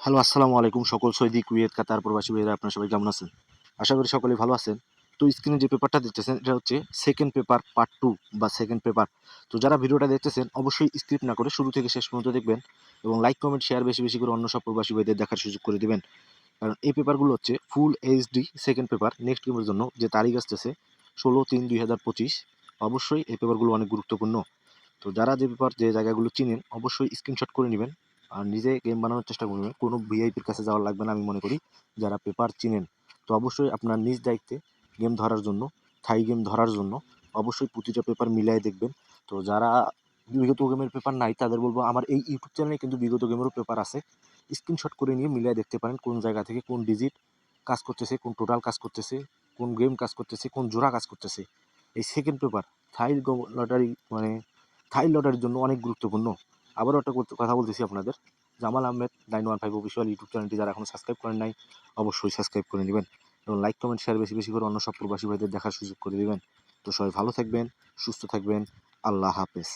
Hello, আসসালামু আলাইকুম সকল সৌদি, কুয়েত, কাতার প্রবাসী ভাইয়েরা, আপনারা সবাই কেমন আছেন? আশা করি সকলেই ভালো আছেন। তো স্ক্রিনে যে পেপারটা দেখতেছেন এটা হচ্ছে সেকেন্ড পেপার পার্ট 2 বা সেকেন্ড পেপার। তো যারা ভিডিওটা দেখতেছেন অবশ্যই স্কিপ না করে শুরু থেকে শেষ পর্যন্ত দেখবেন এবং লাইক, কমেন্ট, শেয়ার বেশি বেশি করে অন্য সব প্রবাসী ভাইদের দেখার সুযোগ করে দিবেন। কারণ এই পেপারগুলো হচ্ছে full HD second paper next গেমের জন্য যে তারিখ আসতেছে 16/3/2025। অবশ্যই এই পেপারগুলো অনেক গুরুত্বপূর্ণ। তো যারা যে পেপার যে জায়গাগুলো চিনেন অবশ্যই স্ক্রিনশট করে নেবেন আর নিজে গেম বানানোর চেষ্টা করবেন। কোনো ভিআইপির কাছে যাওয়ার লাগবে না আমি মনে করি। যারা পেপার চিনেন তো অবশ্যই আপনার নিজ দায়িত্বে গেম ধরার জন্য, থাই গেম ধরার জন্য অবশ্যই প্রতিটা পেপার মিলাই দেখবেন। তো যারা বিগত গেমের পেপার নাই তাদের বলবো আমার এই ইউটিউব চ্যানেলে কিন্তু বিগত গেমেরও পেপার আছে। স্ক্রিনশট করে নিয়ে মিলাই দেখতে পারেন কোন জায়গা থেকে কোন ডিজিট কাজ করতেছে, কোন টোটাল কাজ করতেছে, কোন গেম কাজ করতেছে, কোন জোড়া কাজ করতেছে। এই সেকেন্ড পেপার থাই লটারি মানে থাই লটারির জন্য অনেক গুরুত্বপূর্ণ। আবারও একটা কথা বলতেছি আপনাদের, জামাল আহমেদ 915 অফিসিয়াল ইউটিউব চ্যানেলটি যারা এখনো সাবস্ক্রাইব করেন নাই অবশ্যই সাবস্ক্রাইব করে নেবেন এবং লাইক, কমেন্ট, শেয়ার বেশি বেশি করে অন্য সব প্রবাসী ভাইদের দেখার সুযোগ করে দেবেন। তো সবাই ভালো থাকবেন, সুস্থ থাকবেন। আল্লাহ হাফেজ।